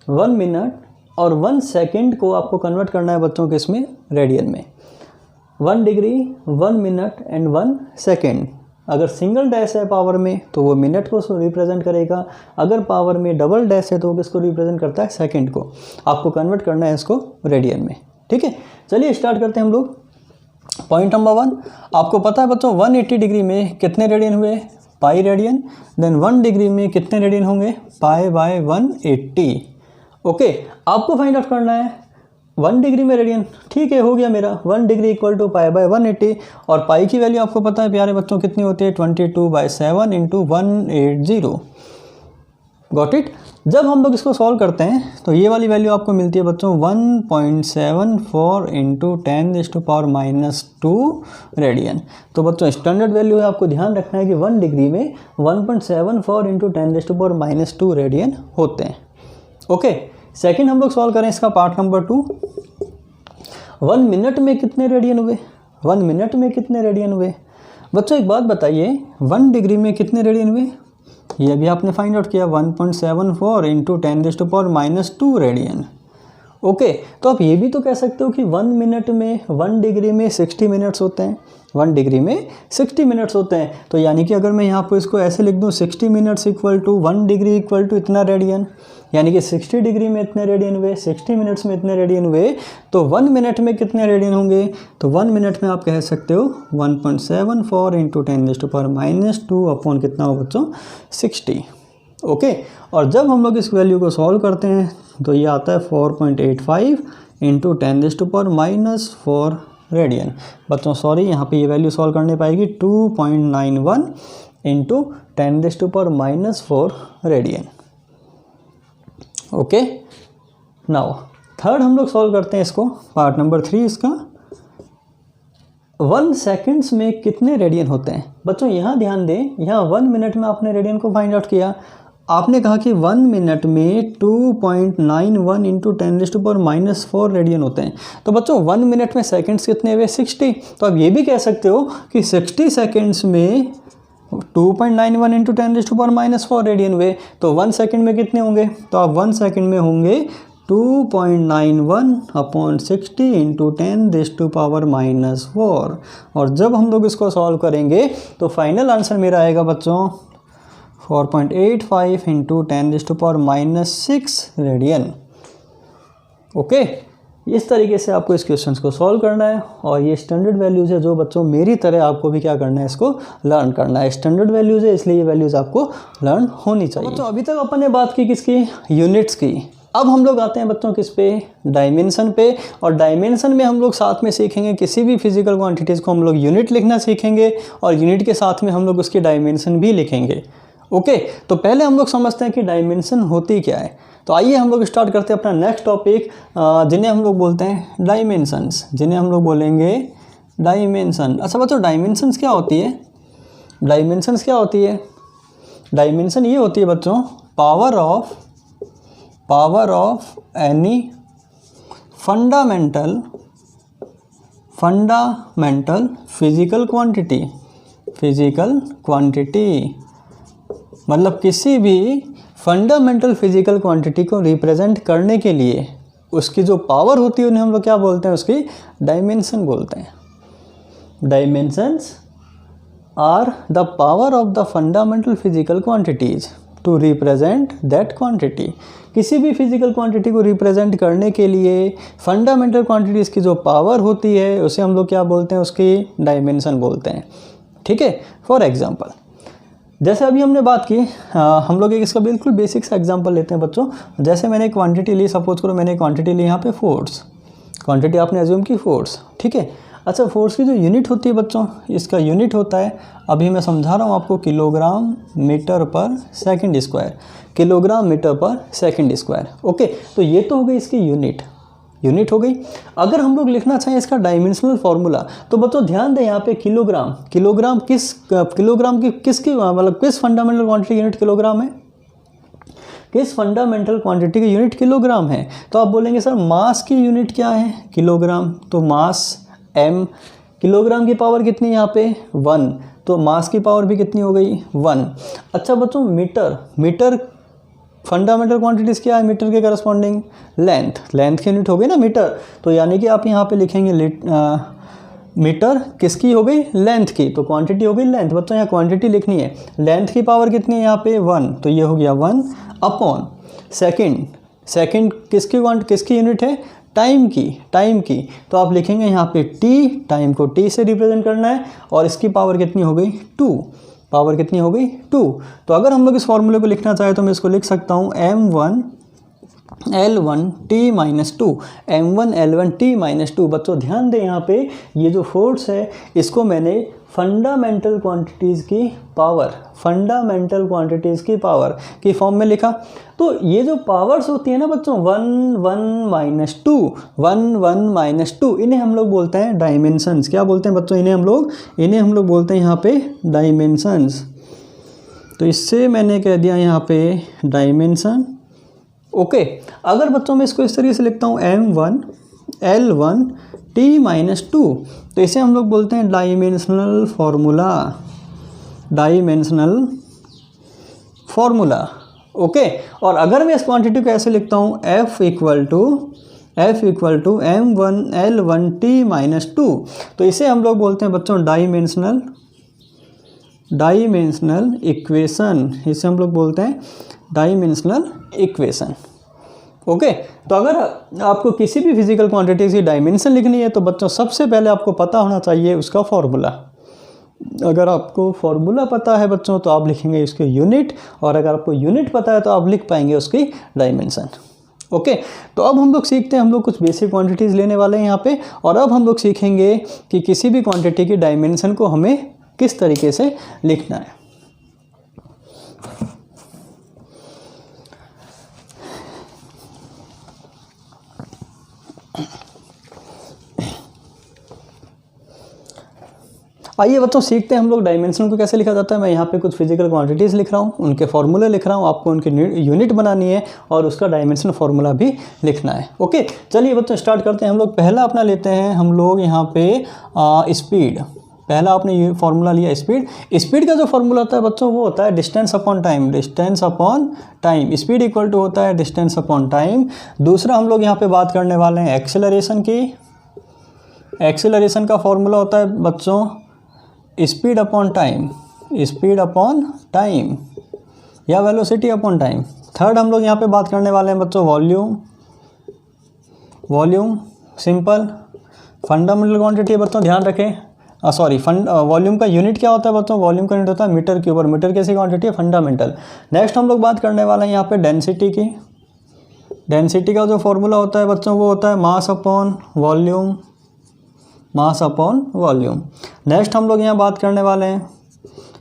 1 मिनट और 1 सेकेंड को आपको कन्वर्ट करना है बच्चों किसमें, रेडियन में। 1 डिग्री, 1 मिनट एंड 1 सेकेंड। अगर सिंगल डैश है पावर में तो वो मिनट को रिप्रेजेंट करेगा, अगर पावर में डबल डैश है तो वो किसको रिप्रेजेंट करता है, सेकंड को। आपको कन्वर्ट करना है इसको रेडियन में। ठीक है, चलिए स्टार्ट करते हैं हम लोग। पॉइंट नंबर 1, आपको पता है बच्चों 180 डिग्री में कितने रेडियन हुए, पाई रेडियन। देन 1 डिग्री में कितने रेडियन होंगे, पाई बाय 180। ओके, आपको फाइंड आउट करना है 1 डिग्री में रेडियन। ठीक है, हो गया मेरा 1 degree equal to pi by 180, और पाई की वैल्यू आपको पता है प्यारे बच्चों कितनी होती है, 22/7 इंटू 180। Got it. जब हम लोग इसको सॉल्व करते हैं तो ये वाली वैल्यू आपको मिलती है बच्चों 1.74 इंटू 10⁻²। रेडियन। तो बच्चों स्टैंडर्ड वैल्यू है, आपको ध्यान रखना है कि 1 डिग्री में 1.74 इंटू 10⁻² रेडियन होते हैं। ओके, सेकंड हम लोग सॉल्व करें इसका पार्ट नंबर 2। 1 मिनट में कितने रेडियन हुए, 1 मिनट में कितने रेडियन हुए बच्चों, एक बात बताइए 1 डिग्री में कितने रेडियन हुए, ये भी आपने फाइंड आउट किया 1.74 इंटू 10⁻² रेडियन। ओके, तो आप ये भी तो कह सकते हो कि 1 मिनट में 1 डिग्री में 60 मिनट्स होते हैं, 1 डिग्री में 60 मिनट्स होते हैं। तो यानी कि अगर मैं यहाँ पर इसको ऐसे लिख दूँ 60 minutes equal to 1 degree equal to इतना रेडियन, यानी कि 60 डिग्री में इतने रेडियन हुए, 60 मिनट्स में इतने रेडियन हुए, तो 1 मिनट में कितने रेडियन होंगे, तो 1 मिनट में आप कह सकते हो 1.74 इंटू 10⁻² अपॉन कितना हो बच्चों 60। ओके, और जब हम लोग इस वैल्यू को सॉल्व करते हैं तो ये आता है 4.85 इंटू 10⁻⁴ रेडियन। बच्चों सॉरी, यहाँ पे ये वैल्यू सॉल्व करने पाएगी 2.91 into 10⁻⁴ radian. Okay, now third हम लोग सॉल्व करते हैं इसको, पार्ट नंबर 3 इसका। 1 सेकेंड्स में कितने रेडियन होते हैं बच्चों, यहाँ ध्यान दें, यहाँ 1 मिनट में आपने रेडियन को फाइंड आउट किया, आपने कहा कि 1 मिनट में 2.91 इंटू 10⁻⁴ रेडियन होते हैं। तो बच्चों 1 मिनट में सेकेंड्स कितने हुए, 60। तो आप ये भी कह सकते हो कि 60 सेकेंड्स में 2.91 इंटू 10⁻⁴ रेडियन हुए, तो 1 सेकेंड में कितने होंगे, तो आप 1 सेकेंड में होंगे 2.91 अपॉन 60 इंटू 10⁻⁴। और जब हम लोग इसको सॉल्व करेंगे तो फाइनल आंसर मेरा आएगा बच्चों 4.85 इंटू 10⁻�6 रेडियन। ओके, इस तरीके से आपको इस क्वेश्चन को सॉल्व करना है, और ये स्टैंडर्ड वैल्यूज़ है जो बच्चों मेरी तरह आपको भी क्या करना है, इसको लर्न करना है। स्टैंडर्ड वैल्यूज़ है इसलिए ये वैल्यूज़ आपको लर्न होनी चाहिए। तो अभी तक अपन ने बात की किसकी, यूनिट्स की। अब हम लोग आते हैं बच्चों किस पे, डायमेंशन पे। और डायमेंशन में हम लोग साथ में सीखेंगे किसी भी फिजिकल क्वांटिटीज़ को हम लोग यूनिट लिखना सीखेंगे, और यूनिट के साथ में हम लोग उसकी डायमेंशन भी लिखेंगे। ओके, तो पहले हम लोग समझते हैं कि डायमेंशन होती क्या है। तो आइए हम लोग स्टार्ट करते हैं अपना नेक्स्ट टॉपिक, जिन्हें हम लोग बोलते हैं डायमेंशंस, जिन्हें हम लोग बोलेंगे डायमेंशन। अच्छा बच्चों, डायमेंशंस क्या होती है, डायमेंशंस क्या होती है, डायमेंशन ये होती है बच्चों power of any fundamental physical quantity, मतलब किसी भी फंडामेंटल फिजिकल क्वांटिटी को रिप्रेजेंट करने के लिए उसकी जो पावर होती है उन्हें हम लोग क्या बोलते हैं, उसकी डायमेंशन बोलते हैं। Dimensions are the power of the fundamental physical quantities to represent that quantity. किसी भी फिजिकल क्वांटिटी को रिप्रेजेंट करने के लिए फंडामेंटल क्वांटिटीज़ की जो पावर होती है उसे हम लोग क्या बोलते हैं, उसकी डायमेंशन बोलते हैं। ठीक है, फॉर एग्जांपल जैसे अभी हमने बात की, हम लोग एक इसका बिल्कुल बेसिक सा एग्जांपल लेते हैं बच्चों। जैसे मैंने क्वांटिटी ली, सपोज करो मैंने क्वांटिटी ली यहाँ पे फोर्स, क्वांटिटी आपने एज्यूम की फोर्स। ठीक है, अच्छा, फोर्स की जो यूनिट होती है बच्चों, इसका यूनिट होता है, अभी मैं समझा रहा हूँ आपको, kilogram metre per second square, kilogram metre per second square. Okay, तो ये तो हो गई इसकी यूनिट हो गई। अगर हम लोग लिखना चाहें इसका डायमेंशनल फार्मूला, तो बच्चों ध्यान दें यहाँ पे किलोग्राम किसकी मतलब किस फंडामेंटल क्वांटिटी यूनिट किलोग्राम है, किस फंडामेंटल क्वांटिटी की यूनिट किलोग्राम है। तो आप बोलेंगे सर मास की यूनिट क्या है, किलोग्राम, तो मास m, किलोग्राम की पावर कितनी यहाँ पे 1, तो मास की पावर भी कितनी हो गई 1। अच्छा बच्चों, मीटर फंडामेंटल क्वांटिटीज़ क्या है, मीटर के करस्पॉन्डिंग लेंथ की यूनिट हो गई ना मीटर, तो यानी कि आप यहाँ पे लिखेंगे मीटर किसकी हो गई, लेंथ की, तो क्वांटिटी हो गई लेंथ। बच्चों यहाँ क्वांटिटी लिखनी है, लेंथ की पावर कितनी है यहाँ पे 1, तो ये हो गया 1 अपॉन सेकंड किसकी यूनिट है, टाइम की, तो आप लिखेंगे यहाँ पे t, टाइम को t से रिप्रेजेंट करना है, और इसकी पावर कितनी हो गई 2, तो अगर हम लोग इस फॉर्मूले को लिखना चाहें तो मैं इसको लिख सकता हूँ m1 L1 t minus 2, m1 L1 t minus 2। बच्चों ध्यान दें यहाँ पे ये जो फोर्स है इसको मैंने फंडामेंटल क्वांटिटीज़ की पावर की फॉर्म में लिखा। तो ये जो पावर्स होती है ना बच्चों 1 1 माइनस 2, इन्हें हम लोग बोलते हैं डायमेंशंस। क्या बोलते हैं बच्चों, इन्हें हम लोग बोलते हैं यहाँ पे डायमेंशंस। तो इससे मैंने कह दिया यहाँ पे डायमेंशन। ओके, अगर बच्चों मैं इसको इस तरीके से लिखता हूँ m1 L1 t माइनस 2, तो इसे हम लोग बोलते हैं डायमेंशनल फार्मूला। ओके, और अगर मैं इस क्वांटिटी को ऐसे लिखता हूँ F equal to m1 L1 t minus 2, तो इसे हम लोग बोलते हैं बच्चों डायमेंशनल इक्वेशन। इसे हम लोग बोलते हैं डायमेंशनल इक्वेशन। ओके, तो अगर आपको किसी भी फिजिकल क्वांटिटी की डायमेंशन लिखनी है तो बच्चों सबसे पहले आपको पता होना चाहिए उसका फॉर्मूला। अगर आपको फॉर्मूला पता है बच्चों तो आप लिखेंगे इसके यूनिट, और अगर आपको यूनिट पता है तो आप लिख पाएंगे उसकी डायमेंशन। ओके, तो अब हम लोग सीखते हैं, हम लोग कुछ बेसिक क्वांटिटीज़ लेने वाले हैं यहाँ पे, और अब हम लोग सीखेंगे कि किसी भी क्वांटिटी की डायमेंशन को हमें किस तरीके से लिखना है। आइए बच्चों सीखते हैं हम लोग डायमेंशन को कैसे लिखा जाता है। मैं यहाँ पे कुछ फिजिकल क्वांटिटीज़ लिख रहा हूँ, उनके फॉर्मूले लिख रहा हूँ, आपको उनकी यूनिट बनानी है और उसका डायमेंशन फार्मूला भी लिखना है। ओके, चलिए बच्चों स्टार्ट करते हैं। हम लोग पहला अपना लेते हैं हम लोग यहाँ पे स्पीड। पहला आपने ये फार्मूला लिया स्पीड का जो फार्मूला होता है बच्चों वो होता है distance upon time. Speed equal to होता है डिस्टेंस अपॉन टाइम। दूसरा हम लोग यहाँ पे बात करने वाले हैं एक्सेलरेशन की। एक्सेलरेशन का फार्मूला होता है बच्चों स्पीड अपॉन टाइम या वेलोसिटी अपॉन टाइम। थर्ड हम लोग यहाँ पे बात करने वाले हैं बच्चों वॉल्यूम सिंपल फंडामेंटल क्वांटिटी है बच्चों, ध्यान रखें। वॉल्यूम का यूनिट क्या होता है बच्चों, वॉल्यूम का यूनिट होता है मीटर क्यूब, और मीटर कैसी क्वांटिटी है, फंडामेंटल। नेक्स्ट हम लोग बात करने वाले हैं यहाँ पे डेंसिटी की। डेंसिटी का जो फॉर्मूला होता है बच्चों वो होता है मास अपॉन वॉल्यूम। नेक्स्ट हम लोग यहाँ बात करने वाले हैं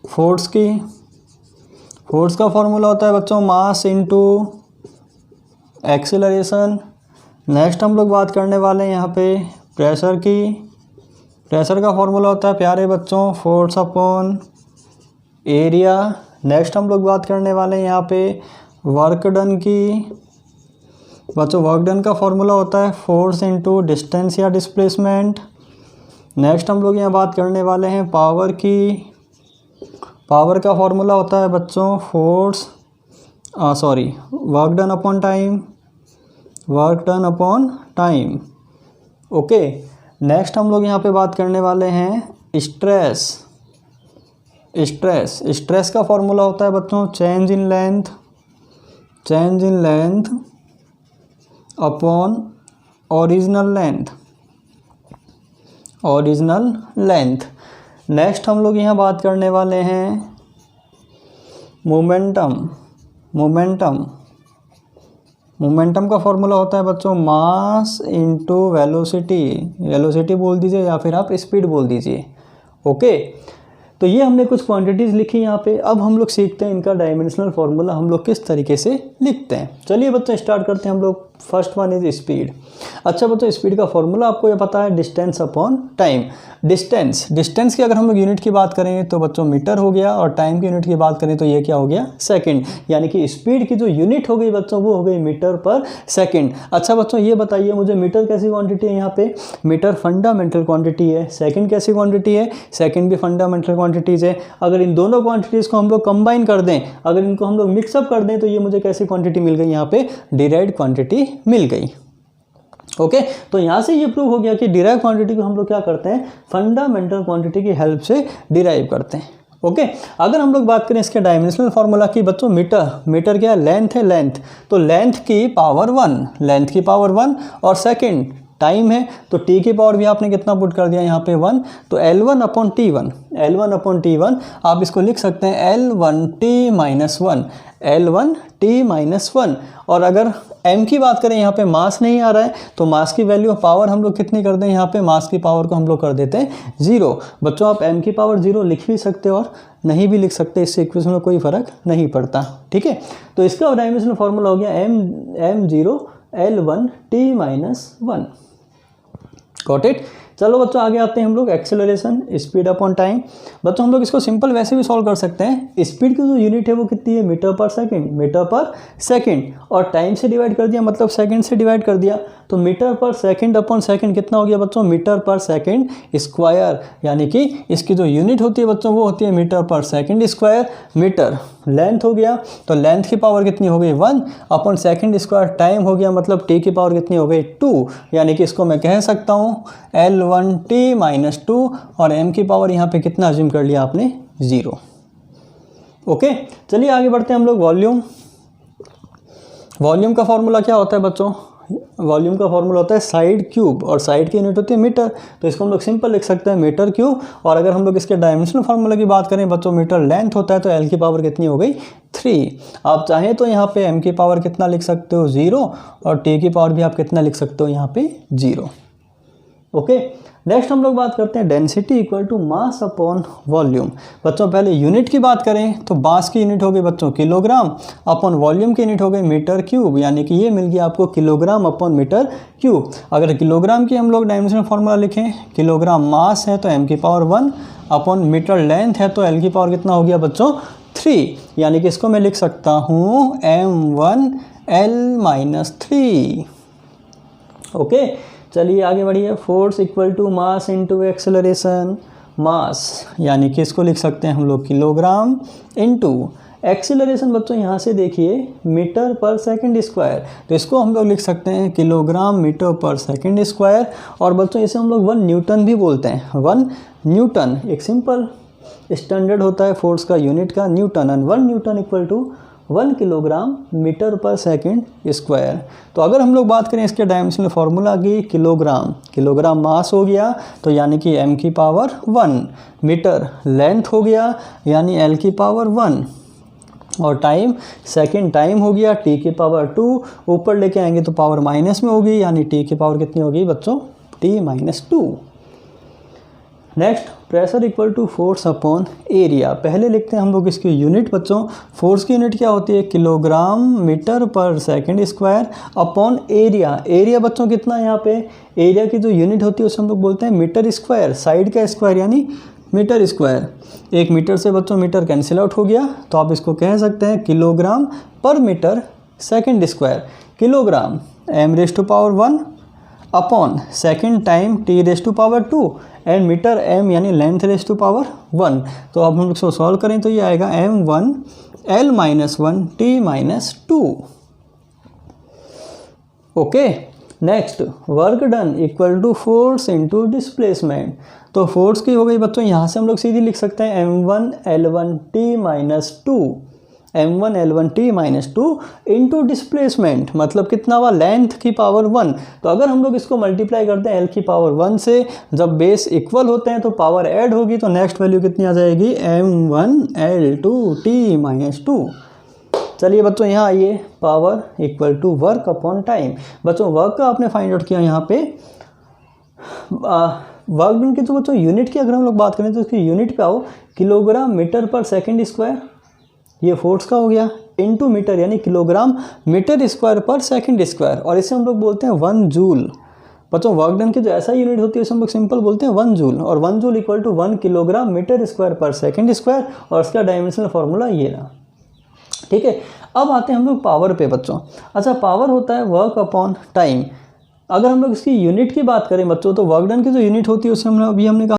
फोर्स की। फोर्स का फॉर्मूला होता है बच्चों मास इंटू एक्सेलरेशन। नेक्स्ट हम लोग बात करने वाले हैं यहाँ पे प्रेशर की। प्रेशर का फॉर्मूला होता है प्यारे बच्चों फोर्स अपॉन एरिया। नेक्स्ट हम लोग बात करने वाले हैं यहाँ पे वर्क डन की। बच्चों वर्क डन का फॉर्मूला होता है फोर्स इंटू डिस्टेंस या डिस्प्लेसमेंट। नेक्स्ट हम लोग यहाँ बात करने वाले हैं पावर की। पावर का फॉर्मूला होता है बच्चों work done upon time. Okay, next हम लोग यहाँ पे बात करने वाले हैं स्ट्रेस का फॉर्मूला होता है बच्चों change in length upon original length. Next हम लोग यहाँ बात करने वाले हैं मोमेंटम मोमेंटम का फॉर्मूला होता है बच्चों मास इंटू वेलोसिटी, वेलोसिटी बोल दीजिए या फिर आप स्पीड बोल दीजिए। ओके, तो ये हमने कुछ क्वांटिटीज़ लिखी यहाँ पे। अब हम लोग सीखते हैं इनका डायमेंशनल फार्मूला हम लोग किस तरीके से लिखते हैं। चलिए बच्चों स्टार्ट करते हैं हम लोग। First one is speed. अच्छा बच्चों, स्पीड का फॉर्मूला आपको ये पता है, डिस्टेंस अपॉन टाइम। डिस्टेंस की अगर हम लोग यूनिट की बात करें तो बच्चों मीटर हो गया, और टाइम की यूनिट की बात करें तो ये क्या हो गया, सेकंड। यानी कि स्पीड की जो यूनिट हो गई बच्चों वो हो गई मीटर पर सेकंड। अच्छा बच्चों ये बताइए मुझे, मीटर कैसी क्वांटिटी है यहाँ पे, मीटर फंडामेंटल क्वांटिटी है। सेकंड कैसी क्वांटिटी है, सेकंड भी फंडामेंटल क्वांटिटीज़ है। अगर इन दोनों क्वांटिटीज़ को हम लोग कंबाइन कर दें, अगर इनको हम लोग मिक्सअप कर दें तो ये मुझे कैसी क्वांटिटी मिल गई, यहाँ पे डिराइव्ड क्वांटिटी मिल गई। ओके, तो यहाँ से ये प्रूव हो गया कि डिराइव क्वांटिटी को हम लोग क्या करते हैं, फंडामेंटल क्वांटिटी की हेल्प से डिराइव करते हैं। ओके, अगर हम लोग बात करें इसके डायमेंशनल फार्मूला की बच्चों, मीटर क्या है, लेंथ है, लेंथ तो लेंथ की पावर 1, लेंथ की पावर 1, और सेकंड टाइम है तो टी की पावर भी आपने कितना पुट कर दिया यहाँ पे 1, तो L1 upon T1, L1 upon T1 आप इसको लिख सकते हैं L1T माइनस 1, L1T माइनस 1। और अगर m की बात करें, यहाँ पे मास नहीं आ रहा है तो मास की वैल्यू पावर हम लोग कितनी कर दें, यहाँ पे मास की पावर को हम लोग कर देते हैं 0। बच्चों आप m की पावर 0 लिख भी सकते हो और नहीं भी लिख सकते, इससे इक्वेशन में कोई फ़र्क नहीं पड़ता। ठीक है, तो इसका डायमेंशनल फार्मूला हो गया m0 L1T minus 1। Got it. चलो बच्चों आगे आते हैं हम लोग, एक्सेलरेशन, स्पीड अपॉन टाइम। बच्चों हम लोग इसको सिंपल वैसे भी सॉल्व कर सकते हैं। स्पीड की जो यूनिट है वो कितनी है, मीटर पर सेकंड, और टाइम से डिवाइड कर दिया मतलब सेकंड से डिवाइड कर दिया, तो metre per second upon second कितना हो गया बच्चों, मीटर पर सेकंड स्क्वायर। यानी कि इसकी जो यूनिट होती है बच्चों वो होती है metre per second square. Metre length हो गया तो लेंथ की पावर कितनी हो गई 1 अपॉन सेकंड स्क्वायर। टाइम हो गया मतलब टी की पावर कितनी हो गई 2, यानी कि इसको मैं कह सकता हूँ L1T माइनस 2, और m की पावर यहाँ पे कितना अज्यूम कर लिया आपने 0। ओके, चलिए आगे बढ़ते हैं हम लोग। वॉल्यूम का फॉर्मूला क्या होता है बच्चों, वॉल्यूम का फॉर्मूला होता है साइड क्यूब, और साइड की यूनिट होती है मीटर, तो इसको हम लोग सिंपल लिख सकते हैं मीटर क्यूब। और अगर हम लोग इसके डायमेंशनल फार्मूला की बात करें बच्चों, मीटर लेंथ होता है तो एल की पावर कितनी हो गई 3। आप चाहें तो यहाँ पे m की पावर कितना लिख सकते हो 0, और t की पावर भी आप कितना लिख सकते हो यहाँ पे 0। ओके, नेक्स्ट हम लोग बात करते हैं density equal to mass upon volume. बच्चों पहले यूनिट की बात करें तो मास की यूनिट हो गई बच्चों किलोग्राम, अपॉन वॉल्यूम की यूनिट हो गई मीटर क्यूब, यानी कि ये मिल गया आपको किलोग्राम अपॉन मीटर क्यूब। अगर किलोग्राम की हम लोग डायमेंशनल फार्मूला लिखें, किलोग्राम मास है तो m की पावर 1 अपॉन मीटर लेंथ है तो l की पावर कितना हो गया बच्चों 3, यानी कि इसको मैं लिख सकता हूँ m1l माइनस 3। ओके, चलिए आगे बढ़िए। Force equal to mass into acceleration. Mass यानी कि इसको लिख सकते हैं हम लोग किलोग्राम इंटू एक्सेलरेशन। बच्चों यहाँ से देखिए मीटर पर सेकंड स्क्वायर, तो इसको हम लोग लिख सकते हैं kilogram metre per second square. और बच्चों इसे हम लोग 1 न्यूटन भी बोलते हैं। 1 न्यूटन एक सिंपल स्टैंडर्ड होता है फोर्स का यूनिट का newton, and 1 newton equal to 1 kilogram metre per second square. तो अगर हम लोग बात करें इसके डायमेंशनल फार्मूला की, किलोग्राम मास हो गया तो यानी कि m की पावर 1, मीटर लेंथ हो गया यानी l की पावर 1, और टाइम सेकंड टाइम हो गया t की पावर 2, ऊपर लेके आएंगे तो पावर माइनस में होगी, यानी t की पावर कितनी होगी बच्चों t minus 2। Next pressure equal to force upon area. पहले लिखते हैं हम लोग इसकी यूनिट बच्चों। फोर्स की यूनिट क्या होती है, kilogram metre per second square upon area. Area बच्चों कितना है यहाँ पे, एरिया की जो यूनिट होती है उसे हम लोग बोलते हैं मीटर स्क्वायर, साइड का स्क्वायर यानी मीटर स्क्वायर। एक मीटर से बच्चों मीटर कैंसिल आउट हो गया तो आप इसको कह सकते हैं kilogram per metre second square. Kilogram m raise to power 1 upon second time t raise to power 2, and metre m यानी लेंथ रेज़ टू पावर 1। तो अब हम इसको सॉल्व करें तो ये आएगा m1 l minus 1 t minus 2। Okay, next work done equal to force into displacement. तो फोर्स की हो गई बच्चों, यहाँ से हम लोग सीधी लिख सकते हैं m1 l1t minus 2, m1 l1t minus 2 into displacement, मतलब कितना हुआ लेंथ की पावर 1। तो अगर हम लोग इसको मल्टीप्लाई करते हैं l की पावर 1 से, जब बेस इक्वल होते हैं तो पावर ऐड होगी, तो नेक्स्ट वैल्यू कितनी आ जाएगी m1 l2t माइनस 2। चलिए बच्चों यहाँ आइए, power equal to work upon time. बच्चों वर्क का आपने फाइंड आउट किया यहाँ पे, वर्क डन की तो बच्चों यूनिट की अगर हम लोग बात करें तो इसकी यूनिट पे आओ, kilogram metre per second square, ये फोर्स का हो गया, इनटू मीटर यानी kilogram metre square per second square, और इसे हम लोग बोलते हैं 1 जूल। बच्चों वर्क डन की जो ऐसा यूनिट होती है उसे हम लोग सिंपल बोलते हैं 1 जूल, और 1 joule equal to 1 kilogram metre square per second square, और इसका डायमेंशनल फार्मूला ये रहा। ठीक है, अब आते हैं हम लोग पावर पे बच्चों। अच्छा, पावर होता है वर्क अपॉन टाइम। अगर हम लोग इसकी यूनिट की बात करें बच्चों, तो वर्क डन की जो यूनिट होती है उसे हमने कहा